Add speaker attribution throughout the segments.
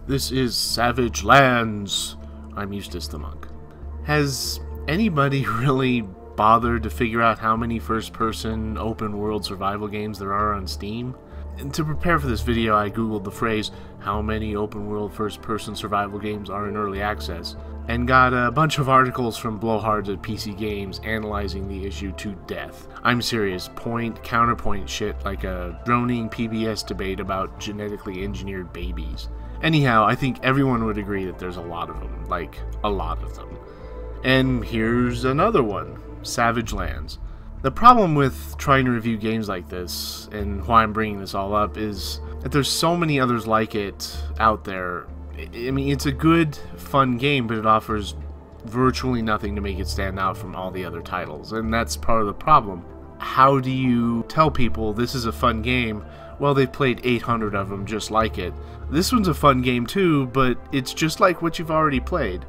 Speaker 1: This is Savage Lands. I'm Eustace the Monk. Has anybody really bothered to figure out how many first-person open-world survival games there are on Steam? And to prepare for this video, I googled the phrase, how many open-world first-person survival games are in early access, and got a bunch of articles from blowhards at PC Games analyzing the issue to death. I'm serious, point-counterpoint shit like a droning PBS debate about genetically engineered babies. Anyhow, I think everyone would agree that there's a lot of them, like, a lot of them. And here's another one, Savage Lands. The problem with trying to review games like this, and why I'm bringing this all up, is that there's so many others like it out there. I mean, it's a good, fun game, but it offers virtually nothing to make it stand out from all the other titles, and that's part of the problem. How do you tell people this is a fun game? Well, they've played 800 of them just like it. This one's a fun game too, but it's just like what you've already played.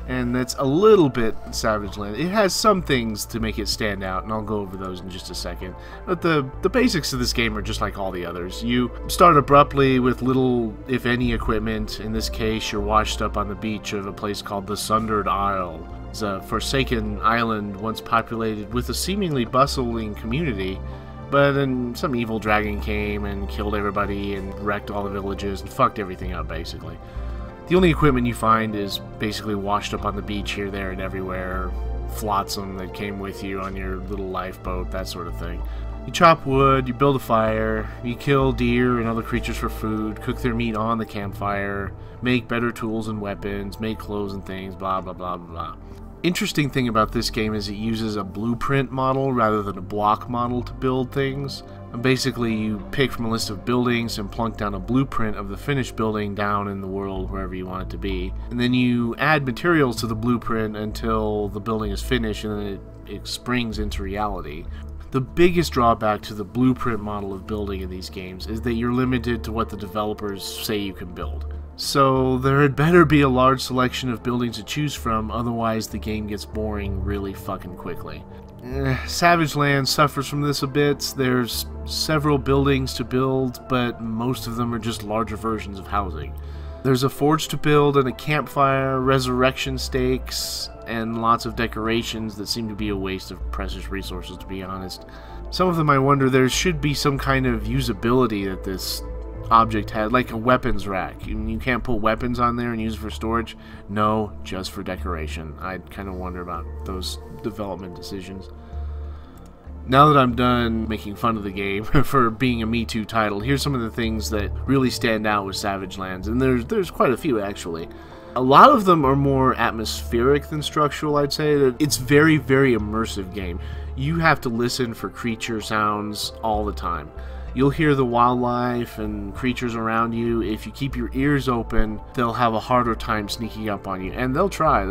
Speaker 1: And that's a little bit Savage Land. It has some things to make it stand out, and I'll go over those in just a second. But the basics of this game are just like all the others. You start abruptly with little, if any, equipment. In this case, you're washed up on the beach of a place called the Sundered Isle. It's a forsaken island once populated with a seemingly bustling community, but then some evil dragon came and killed everybody and wrecked all the villages and fucked everything up, basically. The only equipment you find is basically washed up on the beach here, there, and everywhere. Flotsam that came with you on your little lifeboat, that sort of thing. You chop wood, you build a fire, you kill deer and other creatures for food, cook their meat on the campfire, make better tools and weapons, make clothes and things, blah blah blah blah blah. Interesting thing about this game is it uses a blueprint model rather than a block model to build things. And basically, you pick from a list of buildings and plunk down a blueprint of the finished building down in the world wherever you want it to be. And then you add materials to the blueprint until the building is finished, and then it springs into reality. The biggest drawback to the blueprint model of building in these games is that you're limited to what the developers say you can build. So there had better be a large selection of buildings to choose from, otherwise the game gets boring really fucking quickly. Savage Lands suffers from this a bit. There's several buildings to build, but most of them are just larger versions of housing. There's a forge to build and a campfire, resurrection stakes, and lots of decorations that seem to be a waste of precious resources, to be honest. Some of them I wonder there should be some kind of usability that this object had, like a weapons rack. You can't put weapons on there and use it for storage. No, just for decoration. I kind of wonder about those development decisions. Now that I'm done making fun of the game for being a Me Too title, here's some of the things that really stand out with Savage Lands, and there's quite a few actually. A lot of them are more atmospheric than structural, I'd say. It's very, very immersive game. You have to listen for creature sounds all the time. You'll hear the wildlife and creatures around you. If you keep your ears open, they'll have a harder time sneaking up on you. And they'll try.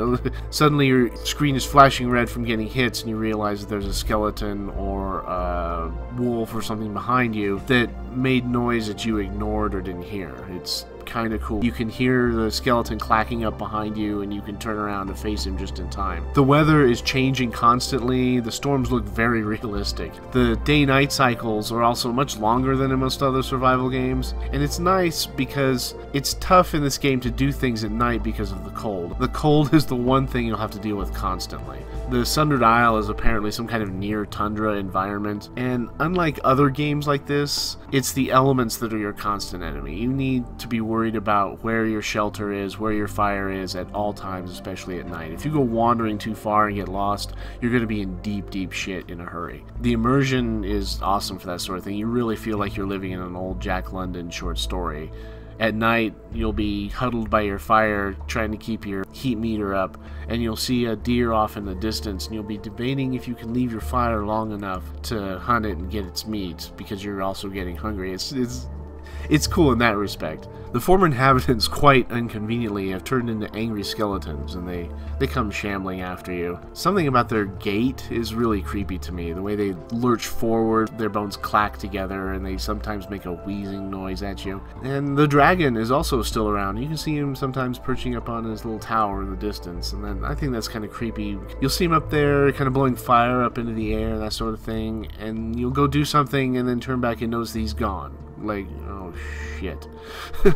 Speaker 1: Suddenly your screen is flashing red from getting hits, and you realize that there's a skeleton or a wolf or something behind you that made noise that you ignored or didn't hear. It's kind of cool. You can hear the skeleton clacking up behind you, and you can turn around and face him just in time. The weather is changing constantly. The storms look very realistic. The day-night cycles are also much longer than in most other survival games, and it's nice because it's tough in this game to do things at night because of the cold. The cold is the one thing you'll have to deal with constantly. The Sundered Isle is apparently some kind of near tundra environment, and unlike other games like this, it's the elements that are your constant enemy. You need to be worried about where your shelter is, where your fire is at all times, especially at night. If you go wandering too far and get lost, you're going to be in deep, deep shit in a hurry. The immersion is awesome for that sort of thing. You really feel like you're living in an old Jack London short story. At night, you'll be huddled by your fire trying to keep your heat meter up, and you'll see a deer off in the distance, and you'll be debating if you can leave your fire long enough to hunt it and get its meat, because you're also getting hungry. It's cool in that respect. The former inhabitants, quite inconveniently, have turned into angry skeletons, and they come shambling after you. Something about their gait is really creepy to me. The way they lurch forward, their bones clack together, and they sometimes make a wheezing noise at you. And the dragon is also still around. You can see him sometimes perching up on his little tower in the distance, and then I think that's kind of creepy. You'll see him up there, kind of blowing fire up into the air, that sort of thing, and you'll go do something and then turn back and notice that he's gone. Like, oh shit.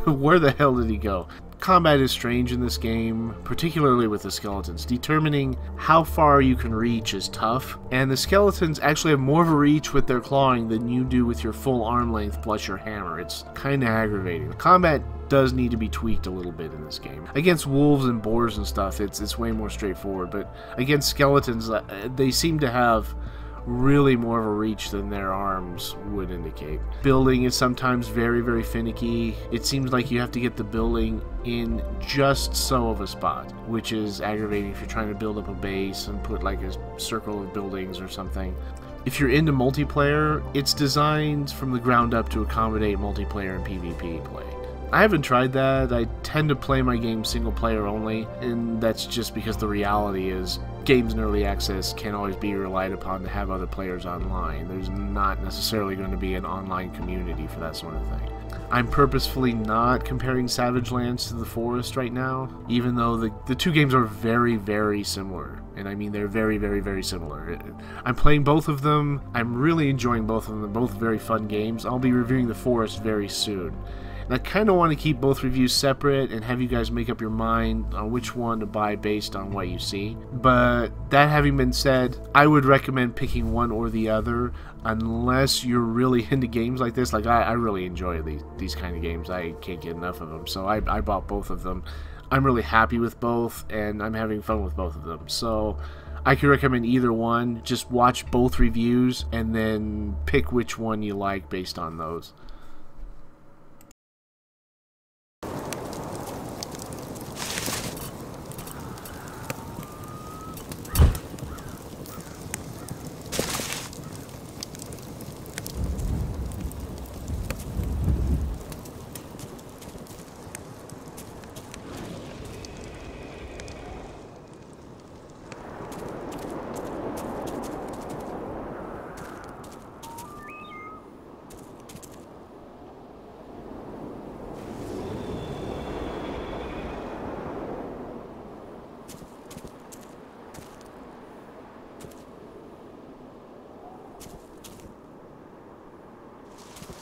Speaker 1: Where the hell did he go? Combat is strange in this game, particularly with the skeletons. Determining how far you can reach is tough, and the skeletons actually have more of a reach with their clawing than you do with your full arm length plus your hammer. It's kind of aggravating. The combat does need to be tweaked a little bit in this game. Against wolves and boars and stuff, it's way more straightforward, but against skeletons, they seem to have really more of a reach than their arms would indicate. Building is sometimes very, very finicky. It seems like you have to get the building in just so of a spot, which is aggravating if you're trying to build up a base and put like a circle of buildings or something. If you're into multiplayer, it's designed from the ground up to accommodate multiplayer and PvP play. I haven't tried that. I tend to play my games single player only, and that's just because the reality is games in early access can't always be relied upon to have other players online. There's not necessarily going to be an online community for that sort of thing. I'm purposefully not comparing Savage Lands to The Forest right now, even though the two games are very, very similar. And I mean, they're very, very, very similar. I'm playing both of them. I'm really enjoying both of them. They're both very fun games. I'll be reviewing The Forest very soon. And I kind of want to keep both reviews separate and have you guys make up your mind on which one to buy based on what you see. But that having been said, I would recommend picking one or the other unless you're really into games like this. Like, I really enjoy these kind of games. I can't get enough of them. So I bought both of them. I'm really happy with both, and I'm having fun with both of them. So I could recommend either one. Just watch both reviews and then pick which one you like based on those.